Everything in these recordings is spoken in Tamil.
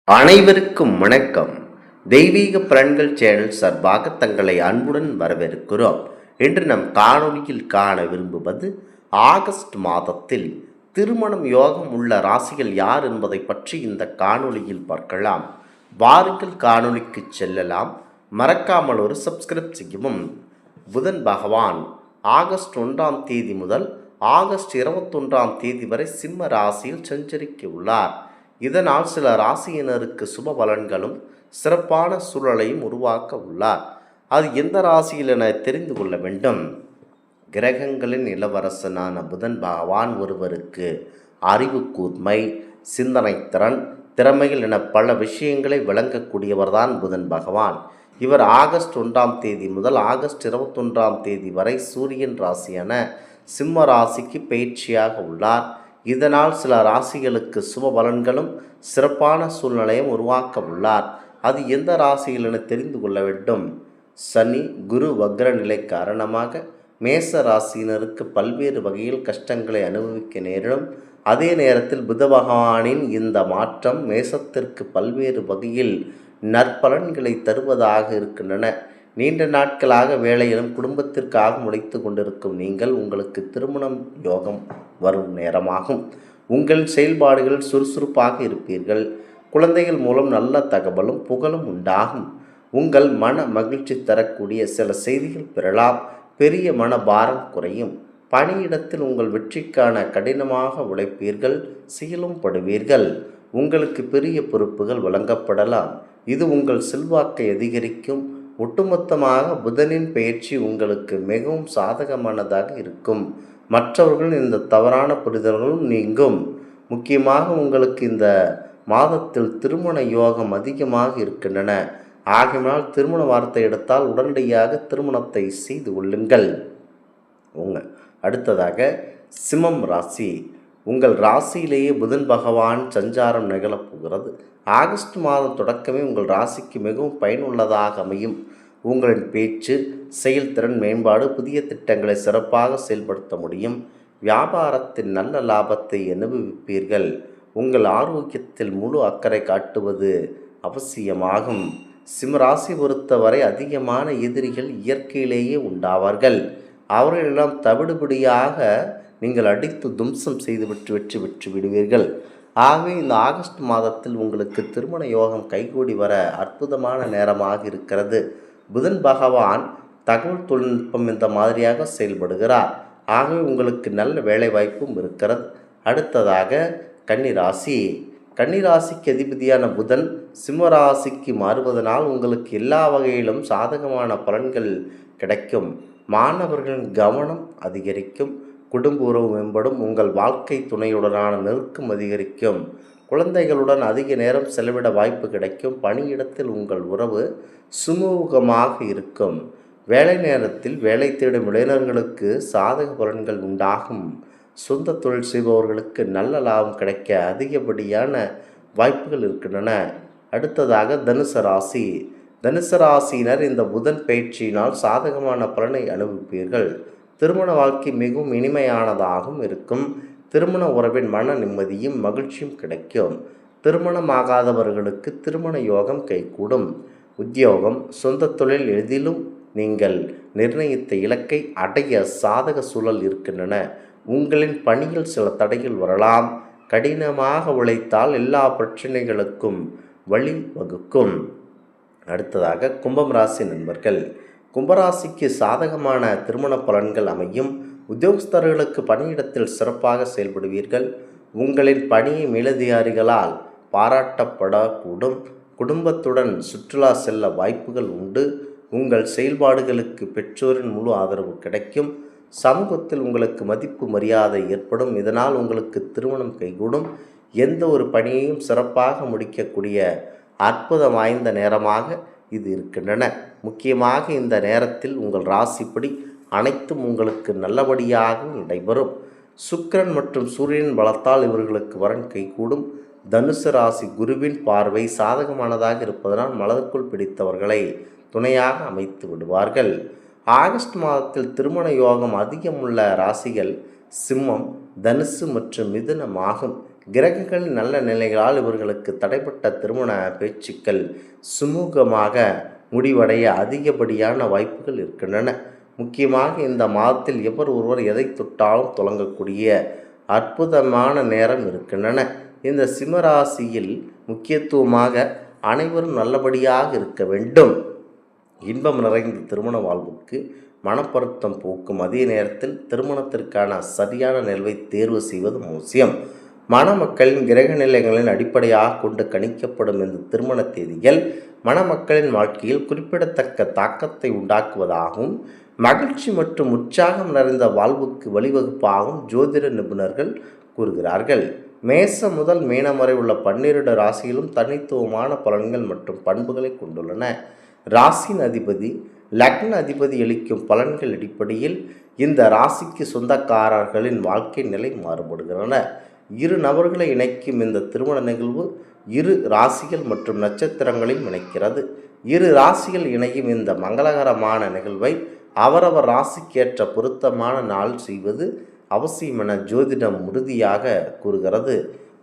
அனைவருக்கும் வணக்கம். தெய்வீக பலன்கள் சேனல் சார்பாக தங்களை அன்புடன் வரவேற்கிறோம். இன்று நம் காணொளியில் காண விரும்புவது ஆகஸ்ட் மாதத்தில் திருமணம் யோகம் உள்ள ராசிகள் யார் என்பதை பற்றி இந்த காணொளியில் பார்க்கலாம். வாருங்கள் காணொளிக்கு செல்லலாம். மறக்காமல் ஒரு சப்ஸ்கிரைப் செய்யவும். புதன் பகவான் ஆகஸ்ட் 1ஆம் தேதி முதல் ஆகஸ்ட் 21ஆம் தேதி வரை சிம்ம ராசியில் சஞ்சரிக்க உள்ளார். இதனால் சில ராசியினருக்கு சுப பலன்களும் சிறப்பான சூழலையும் உருவாக்க உள்ளார். அது எந்த ராசியில் என தெரிந்து கொள்ள வேண்டும். கிரகங்களின் இளவரசனான புதன் பகவான் ஒருவருக்கு அறிவு கூர்மை, சிந்தனை திறன், திறமைகள் என பல விஷயங்களை விளங்கக்கூடியவர்தான் புதன் பகவான். இவர் ஆகஸ்ட் 1ஆம் தேதி முதல் ஆகஸ்ட் 21ஆம் தேதி வரை சூரியன் ராசியான சிம்ம ராசிக்கு பயிற்சியாக உள்ளார். இதனால் சில ராசிகளுக்கு சுப பலன்களும் சிறப்பான சூழ்நிலையும் உருவாக்க உள்ளார். அது எந்த ராசியில் என தெரிந்து கொள்ள வேண்டும். சனி குரு வக்ர நிலை காரணமாக மேச ராசியினருக்கு பல்வேறு வகையில் கஷ்டங்களை அனுபவிக்க நேரிடும். அதே நேரத்தில் புத பகவானின் இந்த மாற்றம் மேசத்திற்கு பல்வேறு வகையில் நற்பலன்களை தருவதாக இருக்கின்றன. நீண்ட நாட்களாக வேலையிலும் குடும்பத்திற்காக உழைத்து கொண்டிருக்கும் நீங்கள் உங்களுக்கு திருமணம் யோகம் வரும் நேரமாகும். உங்கள் செயல்பாடுகள் சுறுசுறுப்பாக இருப்பீர்கள். குழந்தைகள் மூலம் நல்ல தகவலும் புகழும் உண்டாகும். உங்கள் மன மகிழ்ச்சி தரக்கூடிய சில செய்திகள் பெறலாம். பெரிய மன பாரம் குறையும். பணியிடத்தில் உங்கள் வெற்றிக்கான கடினமாக உழைப்பீர்கள், செயலும் படுவீர்கள். உங்களுக்கு பெரிய பொறுப்புகள் வழங்கப்படலாம். இது உங்கள் செல்வாக்கை அதிகரிக்கும். ஒட்டுமொத்தமாக புதனின் பயிற்சி உங்களுக்கு மிகவும் சாதகமானதாக இருக்கும். மற்றவர்கள் இந்த தவறான புரிதல்களும் நீங்கும். முக்கியமாக உங்களுக்கு இந்த மாதத்தில் திருமண யோகம் அதிகமாக இருக்கின்றன. ஆகையினால் திருமண வார்த்தை எடுத்தால் உடனடியாக திருமணத்தை செய்து கொள்ளுங்கள். அடுத்ததாக சிம்மம் ராசி. உங்கள் ராசியிலேயே புதன் பகவான் சஞ்சாரம் நிகழப்போகிறது. ஆகஸ்ட் மாதம் தொடக்கமே உங்கள் ராசிக்கு மிகவும் பயனுள்ளதாக அமையும். உங்களின் பேச்சு, செயல்திறன் மேம்பாடு, புதிய திட்டங்களை சிறப்பாக செயல்படுத்த முடியும். வியாபாரத்தில் நல்ல லாபத்தை அனுபவிப்பீர்கள். உங்கள் ஆரோக்கியத்தில் முழு அக்கறை காட்டுவது அவசியமாகும். சிம்மராசி பொறுத்தவரை அதிகமான எதிரிகள் இயற்கையிலேயே உண்டாவார்கள். அவர்களெல்லாம் தவிடுபடியாக நீங்கள் அடித்து தும்சம் செய்துவிட்டு வெற்றி பெற்று விடுவீர்கள். ஆகவே இந்த ஆகஸ்ட் மாதத்தில் உங்களுக்கு திருமண யோகம் கைகூடி வர அற்புதமான நேரமாக இருக்கிறது. புதன் பகவான் தகவல் தொழில்நுட்பம் இந்த மாதிரியாக செயல்படுகிறார். ஆகவே உங்களுக்கு நல்ல வேலை வாய்ப்பும் இருக்கிறது. அடுத்ததாக கன்னிராசி. கன்னிராசிக்கு அதிபதியான புதன் சிம்மராசிக்கு மாறுவதனால் உங்களுக்கு எல்லா வகையிலும் சாதகமான பலன்கள் கிடைக்கும். மாணவர்களின் கவனம் அதிகரிக்கும். குடும்ப உறவு மேம்படும். உங்கள் வாழ்க்கை துணையுடனான நெருக்கம் அதிகரிக்கும். குழந்தைகளுடன் அதிக நேரம் செலவிட வாய்ப்பு கிடைக்கும். பணியிடத்தில் உங்கள் உறவு சுமூகமாக இருக்கும். வேலை நேரத்தில் வேலை தேடும் இளைஞர்களுக்கு சாதக பலன்கள் உண்டாகும். சொந்த தொழில் செய்பவர்களுக்கு நல்ல லாபம் கிடைக்க அதிகப்படியான வாய்ப்புகள் இருக்கின்றன. அடுத்ததாக தனுசு ராசி. தனுசு ராசியினர் இந்த புதன் பயிற்சியினால் சாதகமான பலனை அனுபவிப்பீர்கள். திருமண வாழ்க்கை மிகவும் இனிமையானதாகவும் இருக்கும். திருமண உறவின் மன நிம்மதியும் மகிழ்ச்சியும் கிடைக்கும். திருமணமாகாதவர்களுக்கு திருமண யோகம் கைகூடும். உத்தியோகம், சொந்த தொழில் எதிலும் நீங்கள் நிர்ணயித்த இலக்கை அடைய சாதக சூழல் இருக்கின்றன. உங்களின் பணியில் சில தடைகள் வரலாம். கடினமாக உழைத்தால் எல்லா பிரச்சனைகளுக்கும் வழி வகுக்கும். அடுத்ததாக கும்பம் ராசி நண்பர்கள். கும்பராசிக்கு சாதகமான திருமண பலன்கள் அமையும். உத்தியோகஸ்தர்களுக்கு பணியிடத்தில் சிறப்பாக செயல்படுவீர்கள். உங்களின் பணியை மேலதிகாரிகளால் பாராட்டப்படக்கூடும். குடும்பத்துடன் சுற்றுலா செல்ல வாய்ப்புகள் உண்டு. உங்கள் செயல்பாடுகளுக்கு பெற்றோரின் முழு ஆதரவு கிடைக்கும். சமூகத்தில் உங்களுக்கு மதிப்பு மரியாதை ஏற்படும். இதனால் உங்களுக்கு திருமணம் கைகூடும். எந்த ஒரு பணியையும் சிறப்பாக முடிக்கக்கூடிய அற்புதம் வாய்ந்த நேரமாக இது இருக்கின்றன. முக்கியமாக இந்த நேரத்தில் உங்கள் ராசிப்படி அனைத்தும் உங்களுக்கு நல்லபடியாக நடைபெறும். சுக்கிரன் மற்றும் சூரியன் பலத்தால் இவர்களுக்கு வரன் கைகூடும். தனுசு ராசி குருவின் பார்வை சாதகமானதாக இருப்பதனால் மனதிற்குள் பிடித்தவர்களை துணையாக அமைத்து விடுவார்கள். ஆகஸ்ட் மாதத்தில் திருமண யோகம் அதிகமுள்ள ராசிகள் சிம்மம், தனுசு மற்றும் மிதுனமாகும். கிரகங்களின் நல்ல நிலைகளால் இவர்களுக்கு தடைப்பட்ட திருமண பேச்சுக்கள் சுமூகமாக முடிவடைய அதிகப்படியான வாய்ப்புகள் இருக்கின்றன. முக்கியமாக இந்த மாதத்தில் எவர் ஒருவர் எதை தொட்டாலும் தொடங்கக்கூடிய அற்புதமான நேரம் இருக்கின்றன. இந்த சிம்மராசியில் முக்கியத்துவமாக அனைவரும் நல்லபடியாக இருக்க வேண்டும். இன்பம் நிறைந்த திருமண வாழ்வுக்கு மனப்பருத்தம் போக்கும் அதே நேரத்தில் திருமணத்திற்கான சரியான நிலவை தேர்வு செய்வது அவசியம். மணமக்களின் கிரக நிலைகளின் அடிப்படையாக கொண்டு கணிக்கப்படும் இந்த திருமண தேதிகள் மணமக்களின் வாழ்க்கையில் குறிப்பிடத்தக்க தாக்கத்தை உண்டாக்குவதாகவும் மகிழ்ச்சி மற்றும் உற்சாகம் நிறைந்த வாழ்வுக்கு வழிவகுப்பாகவும் ஜோதிட நிபுணர்கள் கூறுகிறார்கள். மேசம் முதல் மீனம் வரை உள்ள 12 ராசிகளும் தனித்துவமான பலன்கள் மற்றும் பண்புகளை கொண்டுள்ளன. ராசியின் அதிபதி லக்ன அதிபதி அளிக்கும் பலன்கள் அடிப்படையில் இந்த ராசிக்கு சொந்தக்காரர்களின் வாழ்க்கை நிலை மாறுபடுகின்றன. இரு நபர்களை இணைக்கும் இந்த திருமண நிகழ்வு இரு ராசிகள் மற்றும் நட்சத்திரங்களையும் இணைக்கிறது. இரு ராசிகள் இணையும் இந்த மங்களகரமான நிகழ்வை அவரவர் ராசிக்கேற்ற பொருத்தமான நாள் செய்வது அவசியம் என ஜோதிடம் உறுதியாக கூறுகிறது.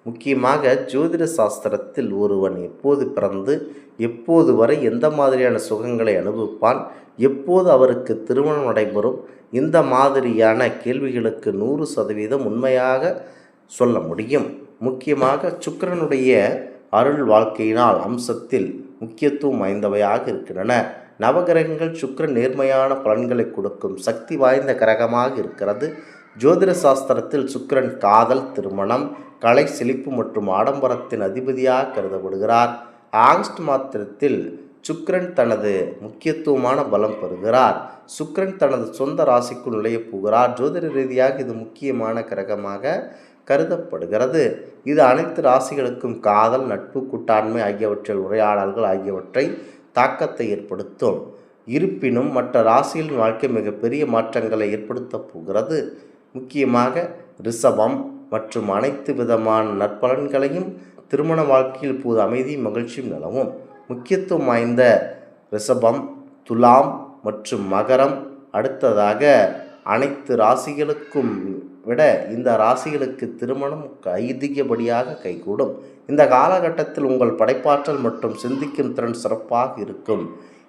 முக்கியமாக ஜோதிட சாஸ்திரத்தில் ஒருவன் எப்போது பிறந்து எப்போது வரை எந்த மாதிரியான சுகங்களை அனுபவிப்பான், எப்போது அவருக்கு திருமணம் நடைபெறும், இந்த மாதிரியான கேள்விகளுக்கு 100% உண்மையாக சொல்ல முடியும். முக்கியமாக சுக்கிரனுடைய அருள் வாழ்க்கையினால் அம்சத்தில் முக்கியத்துவம் வாய்ந்தவையாக இருக்கின்றன. நவகிரகங்கள் சுக்கிரன் நேர்மையான பலன்களை கொடுக்கும் சக்தி வாய்ந்த கிரகமாக இருக்கிறது. ஜோதிட சாஸ்திரத்தில் சுக்கிரன் காதல், திருமணம், கலை, செழிப்பு மற்றும் ஆடம்பரத்தின் அதிபதியாக கருதப்படுகிறார். ஆகஸ்ட் மாதத்தில் சுக்கிரன் தனது முக்கியத்துவமான பலம் பெறுகிறார். சுக்கிரன் தனது சொந்த ராசிக்குள் நுழைய போகிறார். ஜோதிட ரீதியாக இது முக்கியமான கிரகமாக கருதப்படுகிறது. இது அனைத்து ராசிகளுக்கும் காதல், நட்பு, கூட்டாண்மை ஆகியவற்றில் உரையாடல்கள் ஆகியவற்றை தாக்கத்தை ஏற்படுத்தும். இருப்பினும் மற்ற ராசிகளின் வாழ்க்கை மிகப்பெரிய மாற்றங்களை ஏற்படுத்தப் போகிறது. முக்கியமாக ரிஷபம் மற்றும் அனைத்து விதமான நற்பலன்களையும் திருமண வாழ்க்கையில் இப்போது அமைதியும் மகிழ்ச்சியும் நிலவும். முக்கியத்துவம் வாய்ந்த ரிஷபம், துலாம் மற்றும் மகரம் அடுத்ததாக அனைத்து ராசிகளுக்கும் விட இந்த ராசிகளுக்கு திருமணம் அதிகப்படியாக கைகூடும். இந்த காலகட்டத்தில் உங்கள் படைப்பாற்றல் மற்றும் சிந்திக்கும் திறன் சிறப்பாக இருக்கும்.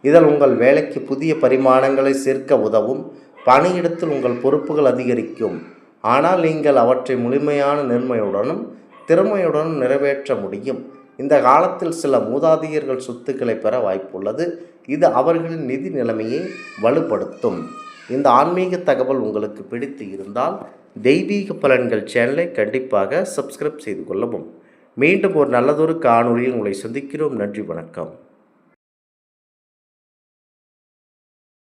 இதில் உங்கள் வேலைக்கு புதிய பரிமாணங்களை சேர்க்க உதவும். பணியிடத்தில் உங்கள் பொறுப்புகள் அதிகரிக்கும். ஆனால் நீங்கள் அவற்றை முழுமையான நேர்மையுடனும் திறமையுடனும் நிறைவேற்ற முடியும். இந்த காலத்தில் சில மூதாதையர்கள் சொத்துக்களை பெற வாய்ப்புள்ளது. இது அவர்களின் நிதி நிலைமையை வலுப்படுத்தும். இந்த ஆன்மீக தகவல் உங்களுக்கு பிடித்து இருந்தால் தெய்வீக பலன்கள் சேனலை கண்டிப்பாக சப்ஸ்கிரைப் செய்து கொள்ளவும். மீண்டும் ஒரு நல்லதொரு காணொளியில் உங்களை சந்திக்கிறோம். நன்றி, வணக்கம்.